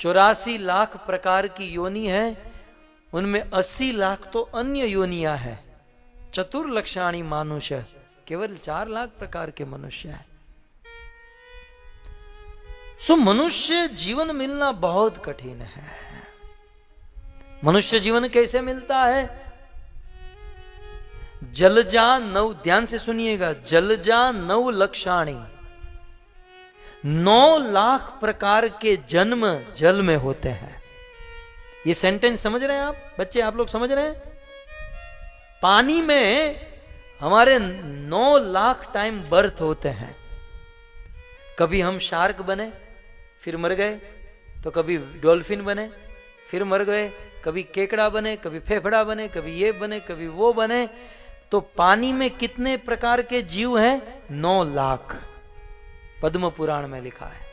84 लाख प्रकार की योनि है, उनमें 80 लाख तो अन्य योनियां है। चतुर्लक्षाणी मानुष्य, केवल 4 लाख प्रकार के मनुष्य है। सो मनुष्य जीवन मिलना बहुत कठिन है। मनुष्य जीवन कैसे मिलता है? जलजा नव, ध्यान से सुनिएगा, जलजा 9 लक्षाणी, 9 लाख प्रकार के जन्म जल में होते हैं। ये सेंटेंस समझ रहे हैं आप बच्चे? आप लोग समझ रहे हैं? पानी में हमारे 9 लाख टाइम बर्थ होते हैं। कभी हम शार्क बने फिर मर गए, तो कभी डॉल्फिन बने फिर मर गए, कभी केकड़ा बने, कभी फेफड़ा बने, कभी ये बने, कभी वो बने। तो पानी में कितने प्रकार के जीव हैं? 9 लाख। पद्म पुराण में लिखा है,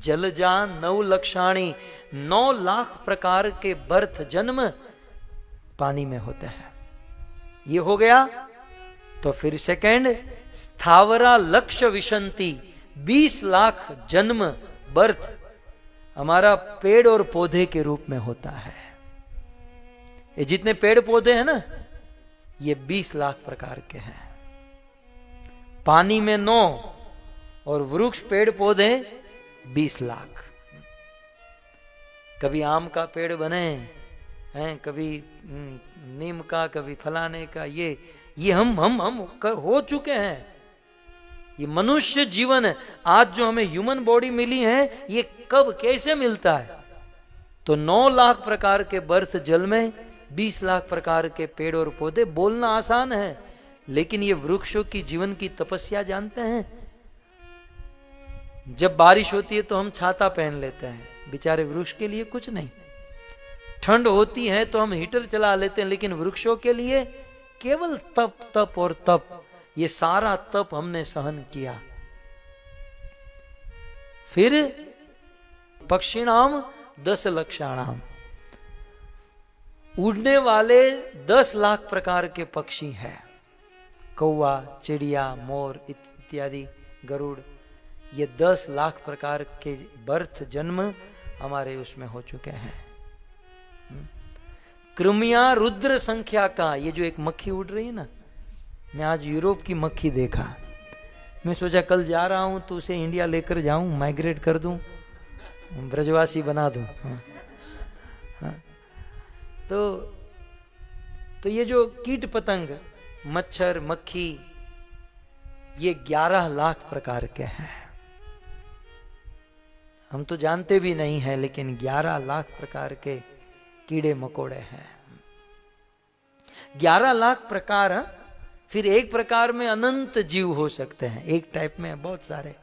जलजा 9 लक्षाणी, 9 लाख प्रकार के बर्थ जन्म पानी में होते हैं। ये हो गया। तो फिर सेकंड, स्थावरा लक्ष्य विशंति, 20 लाख जन्म बर्थ हमारा पेड़ और पौधे के रूप में होता है। ये जितने पेड़ पौधे हैं ना, ये 20 लाख प्रकार के हैं। पानी में 9 और वृक्ष पेड़ पौधे 20 लाख। कभी आम का पेड़ बने हैं, कभी नीम का, कभी फलाने का। ये हम हो चुके हैं। ये मनुष्य जीवन आज जो हमें ह्यूमन बॉडी मिली है, ये कब कैसे मिलता है? तो 9 लाख प्रकार के बर्थ जल में 20 लाख प्रकार के पेड़ और पौधे। बोलना आसान है, लेकिन ये वृक्षों की जीवन की तपस्या जानते हैं? जब बारिश होती है तो हम छाता पहन लेते हैं, बेचारे वृक्ष के लिए कुछ नहीं। ठंड होती है तो हम हीटर चला लेते हैं, लेकिन वृक्षों के लिए केवल तप तप और तप। ये सारा तप हमने सहन किया। फिर पक्षिणाम 10 लक्षाणाम, उड़ने वाले 10 लाख प्रकार के पक्षी हैं। कौवा, चिड़िया, मोर इत्यादि, गरुड़, ये 10 लाख प्रकार के बर्थ जन्म हमारे उसमें हो चुके हैं। कृमिया रुद्र संख्या का, ये जो एक मक्खी उड़ रही है ना, मैं आज यूरोप की मक्खी देखा। मैं सोचा कल जा रहा हूं तो उसे इंडिया लेकर जाऊं, माइग्रेट कर दूं, ब्रजवासी बना दूं। हाँ। तो ये जो कीट पतंग, मच्छर, मक्खी, ये 11 लाख प्रकार के हैं। हम तो जानते भी नहीं है, लेकिन 11 लाख प्रकार के कीड़े मकोड़े हैं। 11 लाख प्रकार। फिर एक प्रकार में अनंत जीव हो सकते हैं, एक टाइप में बहुत सारे।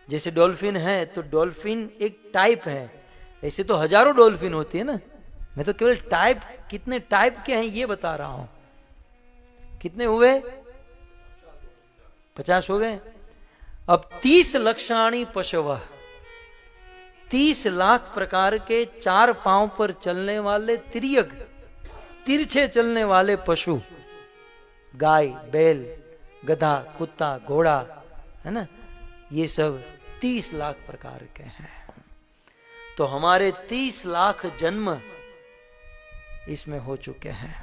जैसे डॉल्फिन है तो डॉल्फिन एक टाइप है, ऐसे तो हजारों डॉल्फिन होती है ना। मैं तो केवल टाइप, कितने टाइप के हैं ये बता रहा हूं। कितने हुए? 50 हो गए। अब 30 लक्षाणी पशव, 30 लाख प्रकार के 4 पांव पर चलने वाले तिर्यक, तिरछे चलने वाले पशु, गाय, बैल, गधा, कुत्ता, घोड़ा, है ना, ये सब 30 लाख प्रकार के हैं। तो हमारे 30 लाख जन्म इसमें हो चुके हैं।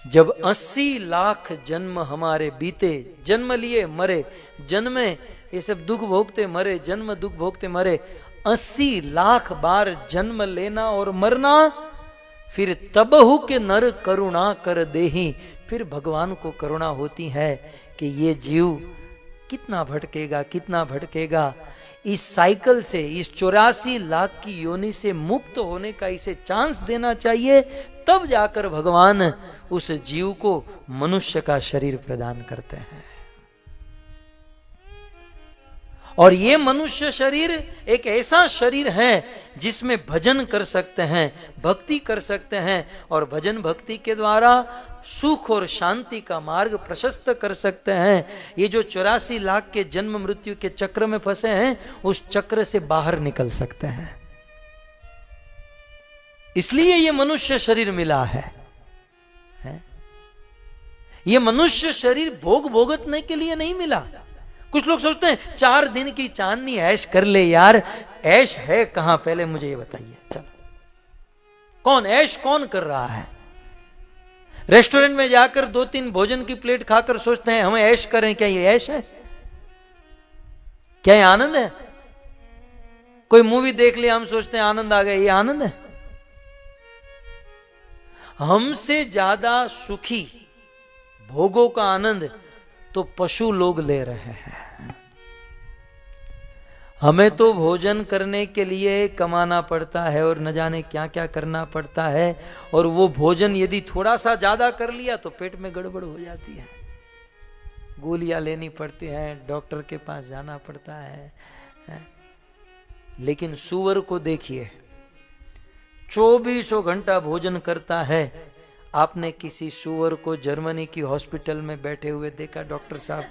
जब 80 लाख जन्म हमारे बीते, जन्म लिए मरे, जन्मे, ये सब दुख भोगते मरे, जन्म दुख भोगते मरे, 80 लाख बार जन्म लेना और मरना। फिर तबहु के नर करुणा कर देही, फिर भगवान को करुणा होती है कि ये जीव कितना भटकेगा, कितना भटकेगा। इस साइकिल से, इस 84 लाख की योनि से मुक्त होने का इसे चांस देना चाहिए, तब जाकर भगवान उस जीव को मनुष्य का शरीर प्रदान करते हैं। और ये मनुष्य शरीर एक ऐसा शरीर है जिसमें भजन कर सकते हैं, भक्ति कर सकते हैं, और भजन भक्ति के द्वारा सुख और शांति का मार्ग प्रशस्त कर सकते हैं। ये जो 84 लाख के जन्म मृत्यु के चक्र में फंसे हैं, उस चक्र से बाहर निकल सकते हैं। इसलिए ये मनुष्य शरीर मिला है। ये मनुष्य शरीर भोग भोगतने के लिए नहीं मिला। कुछ लोग सोचते हैं 4 दिन की चांदनी ऐश कर ले यार, ऐश है कहां पहले मुझे ये बताइए। चलो कौन ऐश कौन कर रहा है? रेस्टोरेंट में जाकर 2-3 भोजन की प्लेट खाकर सोचते हैं हमें ऐश करें, क्या ये ऐश है? क्या ये आनंद है? कोई मूवी देख लिया हम सोचते हैं आनंद आ गया, ये आनंद है? हमसे ज्यादा सुखी भोगों का आनंद तो पशु लोग ले रहे हैं। हमें तो भोजन करने के लिए कमाना पड़ता है और न जाने क्या क्या करना पड़ता है, और वो भोजन यदि थोड़ा सा ज्यादा कर लिया तो पेट में गड़बड़ हो जाती है, गोलियां लेनी पड़ती हैं, डॉक्टर के पास जाना पड़ता है। लेकिन सूअर को देखिए 24 घंटा भोजन करता है। आपने किसी सूअर को जर्मनी की हॉस्पिटल में बैठे हुए देखा, डॉक्टर साहब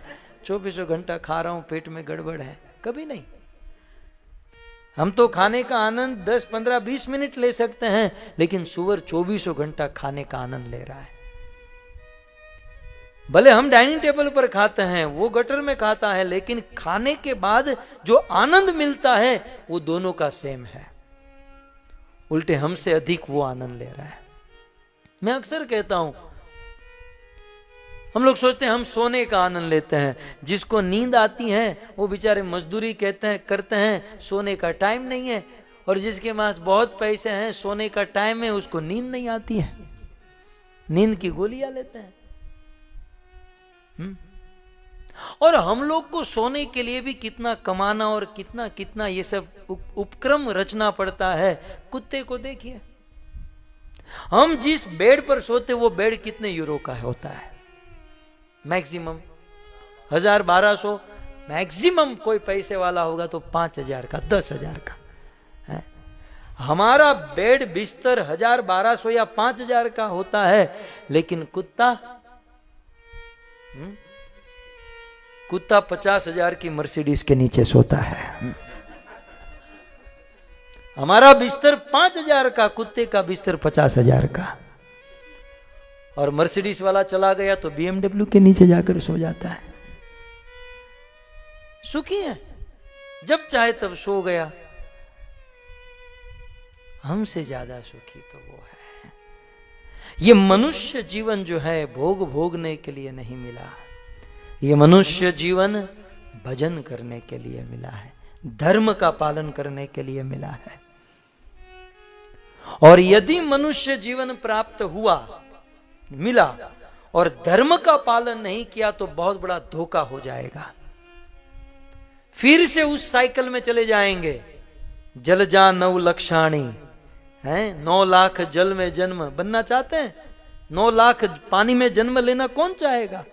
24 घंटा खा रहा हूं, पेट में गड़बड़ है? कभी नहीं। हम तो खाने का आनंद 10, 15, 20 मिनट ले सकते हैं, लेकिन सूअर 24 घंटा खाने का आनंद ले रहा है। भले हम डाइनिंग टेबल पर खाते हैं, वो गटर में खाता है, लेकिन खाने के बाद जो आनंद मिलता है वो दोनों का सेम है। उल्टे हमसे अधिक वो आनंद ले रहा है। मैं अक्सर कहता हूं, हम लोग सोचते हैं हम सोने का आनंद लेते हैं, जिसको नींद आती है वो बेचारे मजदूरी करते हैं, सोने का टाइम नहीं है, और जिसके पास बहुत पैसे हैं, सोने का टाइम है, उसको नींद नहीं आती है, नींद की गोलियां लेते हैं। और हम लोग को सोने के लिए भी कितना कमाना और कितना कितना ये सब उपक्रम रचना पड़ता है। कुत्ते को देखिए, हम जिस बेड पर सोते वो बेड कितने यूरो का होता है? मैक्सिमम 1000-1200, मैक्सिमम कोई पैसे वाला होगा तो 5000 का, 10,000 का है। हमारा बेड बिस्तर 1000-1200 या 5000 का होता है, लेकिन कुत्ता 50,000 की मर्सिडीज के नीचे सोता है। हमारा बिस्तर 5000 का, कुत्ते का बिस्तर 50,000 का। और मर्सिडीज वाला चला गया तो BMW के नीचे जाकर सो जाता है। सुखी है, जब चाहे तब सो गया। हमसे ज्यादा सुखी तो वो है। ये मनुष्य जीवन जो है भोगने के लिए नहीं मिला, ये मनुष्य जीवन भजन करने के लिए मिला है, धर्म का पालन करने के लिए मिला है। और यदि मनुष्य जीवन प्राप्त हुआ, मिला, और धर्म का पालन नहीं किया तो बहुत बड़ा धोखा हो जाएगा। फिर से उस साइकिल में चले जाएंगे, जल जा 9 लक्षाणी है, 9 लाख जल में जन्म बनना चाहते हैं? 9 लाख पानी में जन्म लेना कौन चाहेगा?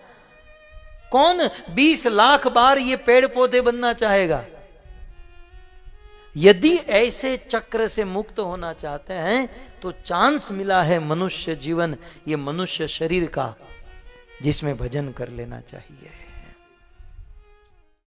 कौन 20 लाख बार ये पेड़ पौधे बनना चाहेगा? यदि ऐसे चक्र से मुक्त होना चाहते हैं तो चांस मिला है मनुष्य जीवन, ये मनुष्य शरीर का, जिसमें भजन कर लेना चाहिए।